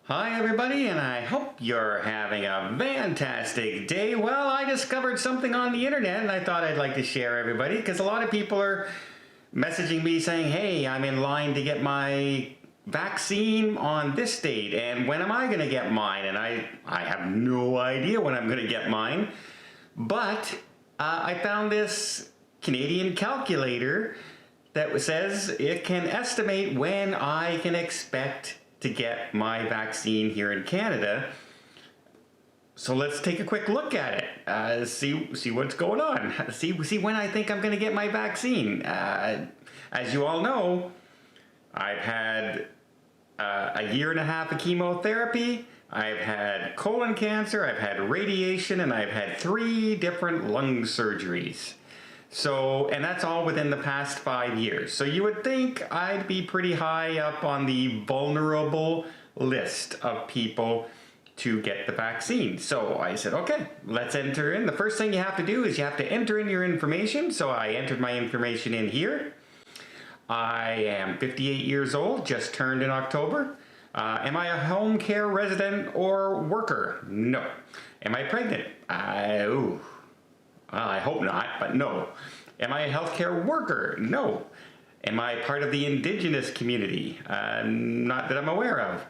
Hi everybody, and I hope you're having a fantastic day. Well, I discovered something on the internet and I thought I'd like to share everybody because a lot of people are messaging me saying, hey, I'm in line to get my vaccine on this date and when am I going to get mine? And I have no idea when I'm going to get mine, but I found this Canadian calculator that says it can estimate when I can expect to get my vaccine here in Canada. So let's take a quick look at it, see what's going on, see when I think I'm going to get my vaccine. As you all know, I've had a year and a half of chemotherapy, I've had colon cancer, I've had radiation, and I've had 3 different lung surgeries. So, and that's all within the past 5 years. So you would think I'd be pretty high up on the vulnerable list of people to get the vaccine. So I said, okay, let's enter in. The first thing you have to do is you have to enter in your information. So I entered my information in here. I am 58 years old, just turned in October. Am I a home care resident or worker? No. Am I pregnant? Well, I hope not, but no. Am I a healthcare worker? No. Am I part of the Indigenous community? Not that I'm aware of.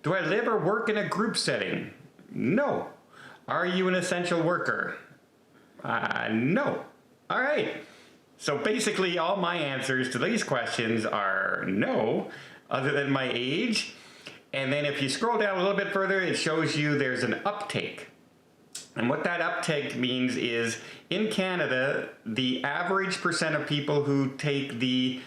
Do I live or work in a group setting? No. Are you an essential worker? No. All right. So basically all my answers to these questions are no, other than my age. And then if you scroll down a little bit further, it shows you there's an uptake. And what that uptake means is, in Canada, the average percent of people who take the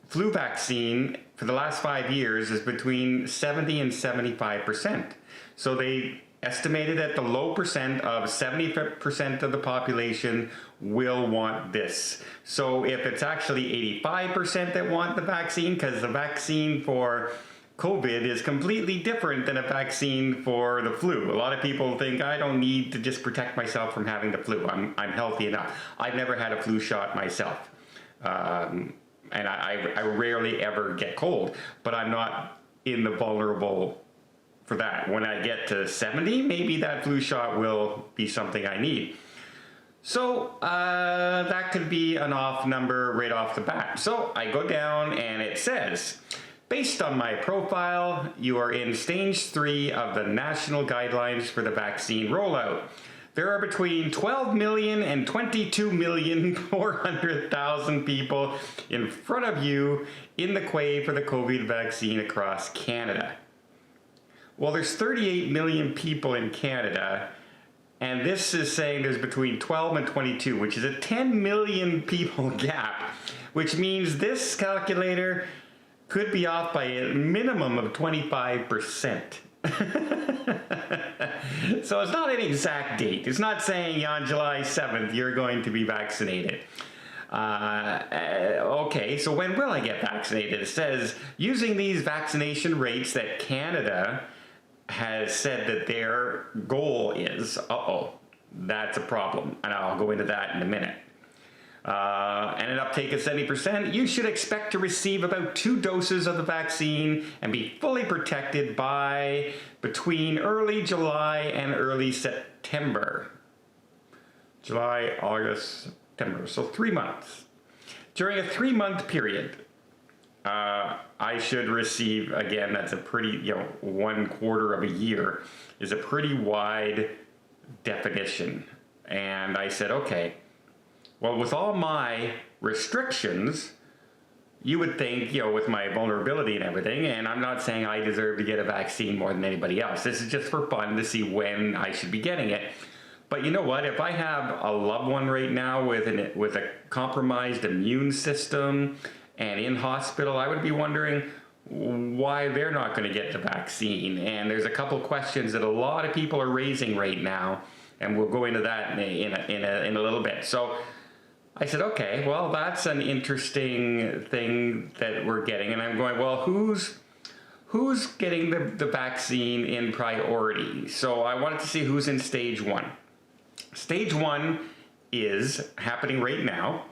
flu vaccine for the last 5 years is between 70 and 75%. So they estimated that the low percent of 70% of the population will want this. So if it's actually 85% that want the vaccine, because the vaccine for COVID is completely different than a vaccine for the flu. A lot of people think I don't need to just protect myself from having the flu. I'm healthy enough. I've never had a flu shot myself. And I rarely ever get cold, but I'm not in the vulnerable for that. When I get to 70, maybe that flu shot will be something I need. So that could be an off number right off the bat. So I go down and it says, based on my profile, you are in stage 3 of the national guidelines for the vaccine rollout. There are between 12 million and 22,400,000 people in front of you in the queue for the COVID vaccine across Canada. Well, there's 38 million people in Canada, and this is saying there's between 12 and 22, which is a 10 million people gap, which means this calculator could be off by a minimum of 25%. So it's not an exact date. It's not saying on July 7th you're going to be vaccinated. Okay, so when will I get vaccinated? It says, using these vaccination rates that Canada has said that their goal is, that's a problem. And I'll go into that in a minute. And an uptake of 70%, you should expect to receive about 2 doses of the vaccine and be fully protected by between early July and early September. July, August, September, so 3 months. During a 3-month period, I should receive, again, that's a pretty, 1/4 of a year is a pretty wide definition. And I said, okay, well, with all my restrictions, you would think, with my vulnerability and everything, and I'm not saying I deserve to get a vaccine more than anybody else. This is just for fun to see when I should be getting it. But you know what? If I have a loved one right now with a compromised immune system and in hospital, I would be wondering why they're not going to get the vaccine. And there's a couple questions that a lot of people are raising right now, and we'll go into that in a little bit. So I said, okay, well, that's an interesting thing that we're getting. And I'm going, well, who's getting the vaccine in priority? So I wanted to see who's in stage 1. Stage 1 is happening right now.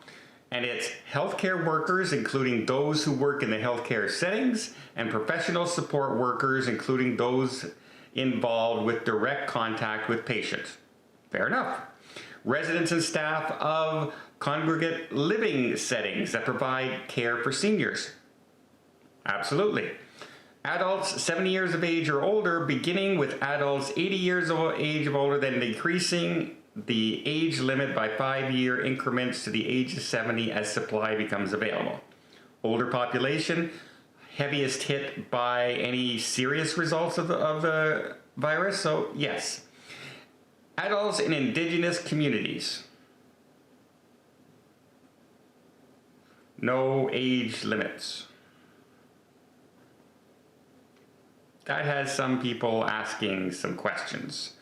And it's healthcare workers, including those who work in the healthcare settings, and professional support workers, including those involved with direct contact with patients. Fair enough. Residents and staff of congregate living settings that provide care for seniors. Absolutely. Adults 70 years of age or older, beginning with adults 80 years of age or older, then decreasing the age limit by 5-year increments to the age of 70 as supply becomes available. Older population, heaviest hit by any serious results of the virus, so yes. Adults in indigenous communities. No age limits. That has some people asking some questions.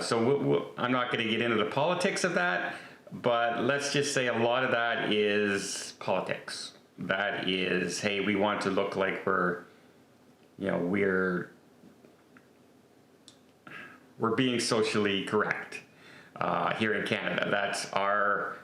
So I'm not going to get into the politics of that, but let's just say a lot of that is politics. That is, hey, we want to look like we're being socially correct here in Canada. That's our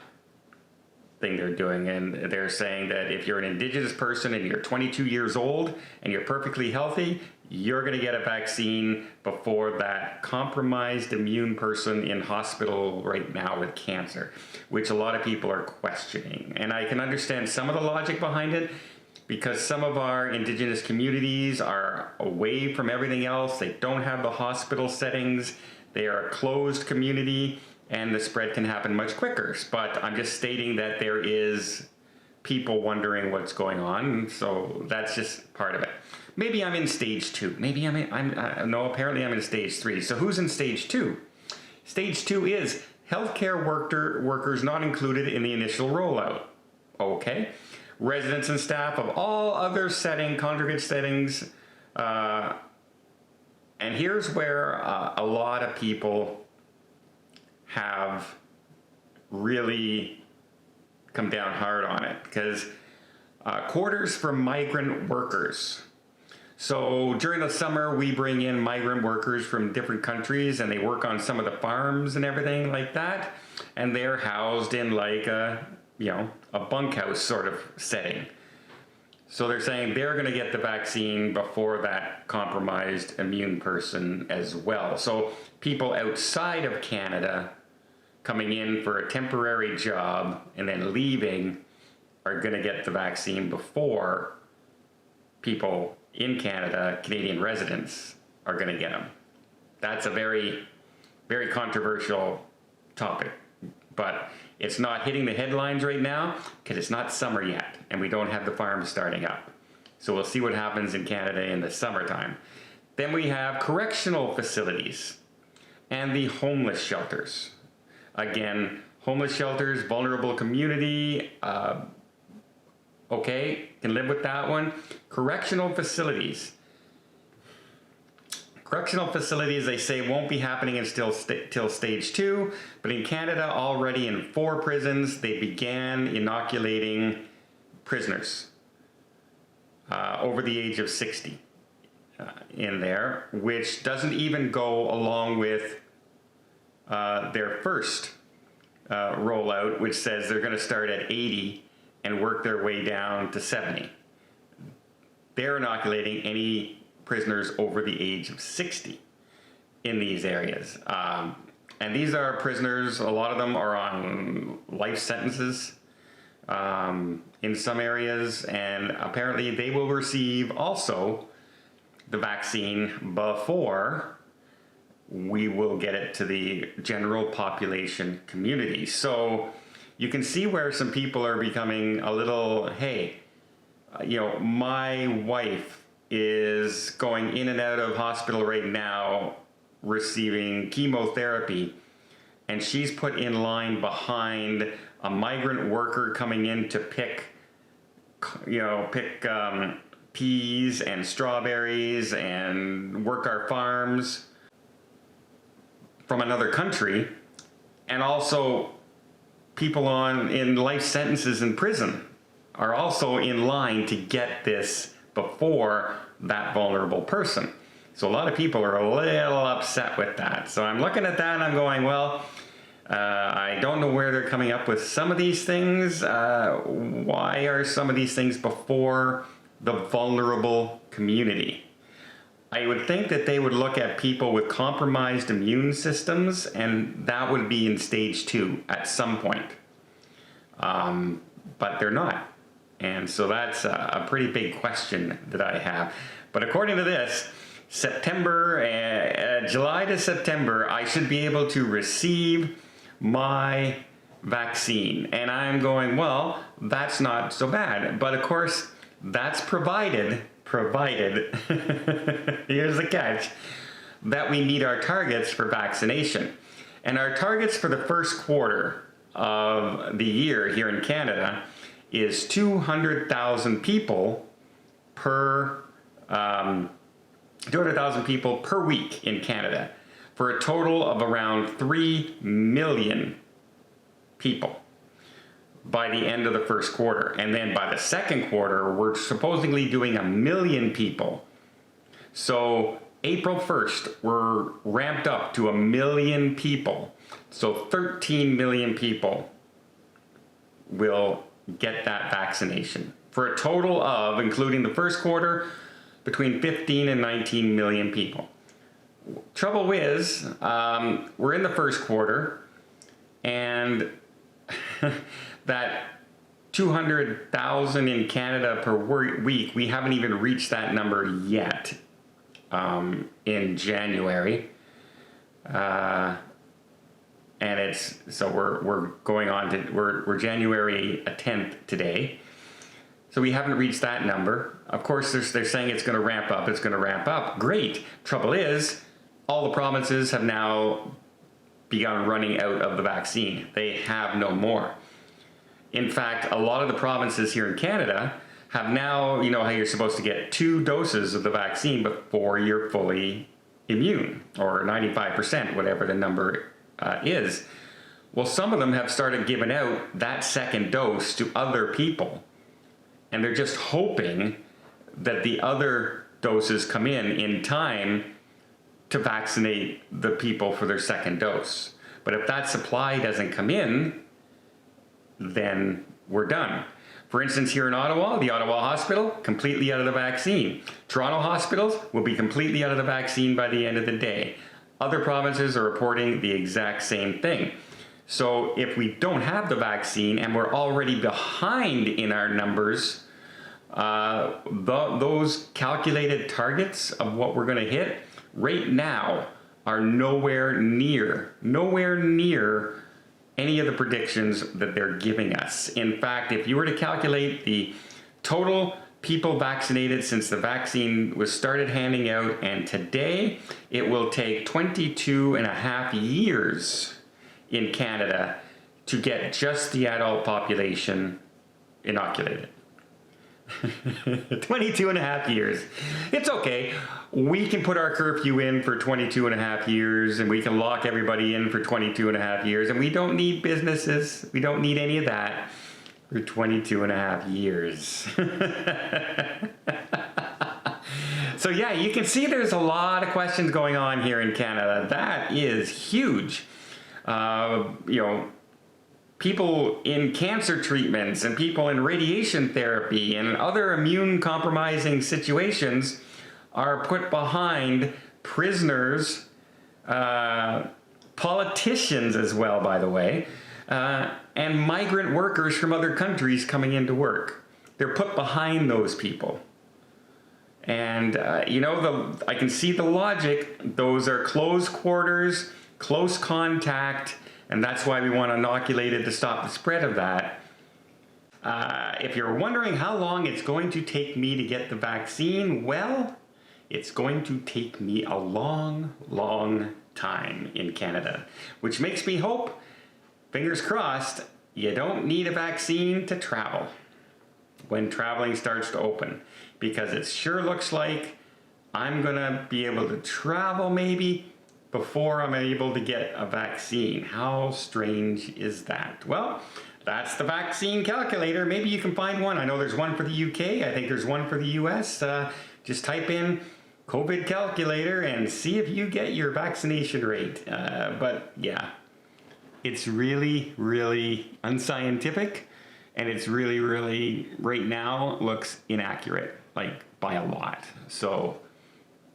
thing they're doing, and they're saying that if you're an Indigenous person and you're 22 years old and you're perfectly healthy, you're going to get a vaccine before that compromised immune person in hospital right now with cancer, which a lot of people are questioning. And I can understand some of the logic behind it, because some of our Indigenous communities are away from everything else. They don't have the hospital settings. They are a closed community, and the spread can happen much quicker. But I'm just stating that there is people wondering what's going on, so that's just part of it. Maybe I'm in stage 2. Maybe no, apparently I'm in stage 3. So who's in stage 2? Stage 2 is healthcare workers not included in the initial rollout. Okay. Residents and staff of all other congregate settings. And here's where a lot of people have really come down hard on it, because quarters for migrant workers. So during the summer, we bring in migrant workers from different countries, and they work on some of the farms and everything like that. And they're housed in like a bunkhouse sort of setting. So they're saying they're going to get the vaccine before that compromised immune person as well. So people outside of Canada coming in for a temporary job and then leaving are going to get the vaccine before people in Canada, Canadian residents, are going to get them. That's a very, very controversial topic, but it's not hitting the headlines right now because it's not summer yet, and we don't have the farms starting up. So we'll see what happens in Canada in the summertime. Then we have correctional facilities and the homeless shelters. Again, homeless shelters, vulnerable community, okay, can live with that one. Correctional facilities. Correctional facilities, they say, won't be happening until till stage 2, but in Canada, already in 4 prisons, they began inoculating prisoners over the age of 60 in there, which doesn't even go along with their first rollout, which says they're going to start at 80 and work their way down to 70. They're inoculating any prisoners over the age of 60 in these areas. And these are prisoners, a lot of them are on life sentences in some areas, and apparently they will receive also the vaccine before we will get it to the general population community. So you can see where some people are becoming a little, hey, my wife is going in and out of hospital right now receiving chemotherapy, and she's put in line behind a migrant worker coming in to pick peas and strawberries and work our farms from another country, and also people in life sentences in prison are also in line to get this before that vulnerable person. So a lot of people are a little upset with that. So I'm looking at that and I'm going, well, I don't know where they're coming up with some of these things. Why are some of these things before the vulnerable community? I would think that they would look at people with compromised immune systems, and that would be in stage 2 at some point. But they're not. And so that's a pretty big question that I have. But according to this, July to September, I should be able to receive my vaccine. And I'm going, well, that's not so bad. But of course, that's provided, here's the catch, that we meet our targets for vaccination. And our targets for the first quarter of the year here in Canada is 200,000 people per 200,000 people per week in Canada, for a total of around 3 million people by the end of the first quarter. And then by the second quarter, we're supposedly doing 1 million people. So April 1st, we're ramped up to 1 million people. So 13 million people will get that vaccination, for a total of, including the first quarter, between 15 and 19 million people. Trouble is, we're in the first quarter, and that 200,000 in Canada per week, we haven't even reached that number yet in January. And it's, so we're going on to, we're January 10th today. So we haven't reached that number. Of course, they're saying it's going to ramp up. It's going to ramp up. Great. Trouble is, all the provinces have now begun running out of the vaccine. They have no more. In fact, a lot of the provinces here in Canada have now, you know how you're supposed to get 2 doses of the vaccine before you're fully immune, or 95%, whatever the number is. Well, some of them have started giving out that second dose to other people. And they're just hoping that the other doses come in time to vaccinate the people for their second dose. But if that supply doesn't come in, then we're done. For instance, here in Ottawa, the Ottawa Hospital, completely out of the vaccine. Toronto hospitals will be completely out of the vaccine by the end of the day. Other provinces are reporting the exact same thing. So if we don't have the vaccine and we're already behind in our numbers, those calculated targets of what we're going to hit right now are nowhere near any of the predictions that they're giving us. In fact, if you were to calculate the total people vaccinated since the vaccine was started handing out, and today, it will take 22.5 years in Canada to get just the adult population inoculated. 22.5 years. It's okay. We can put our curfew in for 22.5 years, and we can lock everybody in for 22.5 years, and we don't need businesses. We don't need any of that for 22.5 years. So yeah, you can see there's a lot of questions going on here in Canada. That is huge. You know, people in cancer treatments and people in radiation therapy and other immune compromising situations are put behind prisoners, politicians as well, by the way, and migrant workers from other countries coming into work. They're put behind those people. And, you know, I can see the logic. Those are close quarters, close contact, and that's why we want to inoculate it to stop the spread of that. If you're wondering how long it's going to take me to get the vaccine, well, it's going to take me a long, long time in Canada, which makes me hope, fingers crossed, you don't need a vaccine to travel when traveling starts to open, because it sure looks like I'm gonna be able to travel maybe before I'm able to get a vaccine. How strange is that? Well, that's the vaccine calculator. Maybe you can find one. I know there's one for the UK. I think there's one for the US. Just type in COVID calculator and see if you get your vaccination rate. But yeah, it's really, really unscientific, and it's really, really, right now, looks inaccurate, like by a lot. So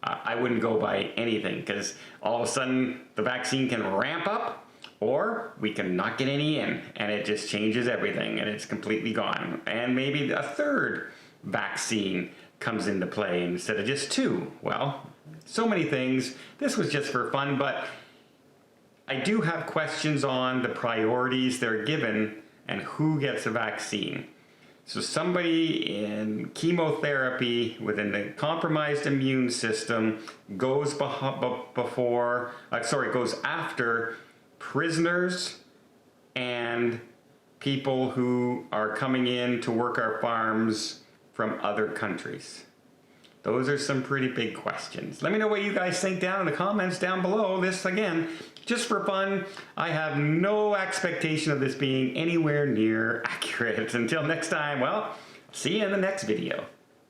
I wouldn't go by anything, because all of a sudden the vaccine can ramp up, or we can not get any in, and it just changes everything, and it's completely gone. And maybe a third vaccine comes into play instead of just two. Well, so many things. This was just for fun, but I do have questions on the priorities they're given and who gets a vaccine. So somebody in chemotherapy with a compromised immune system goes goes after prisoners and people who are coming in to work our farms from other countries. Those are some pretty big questions. Let me know what you guys think down in the comments down below. This, again, just for fun. I have no expectation of this being anywhere near accurate. Until next time, well, see you in the next video.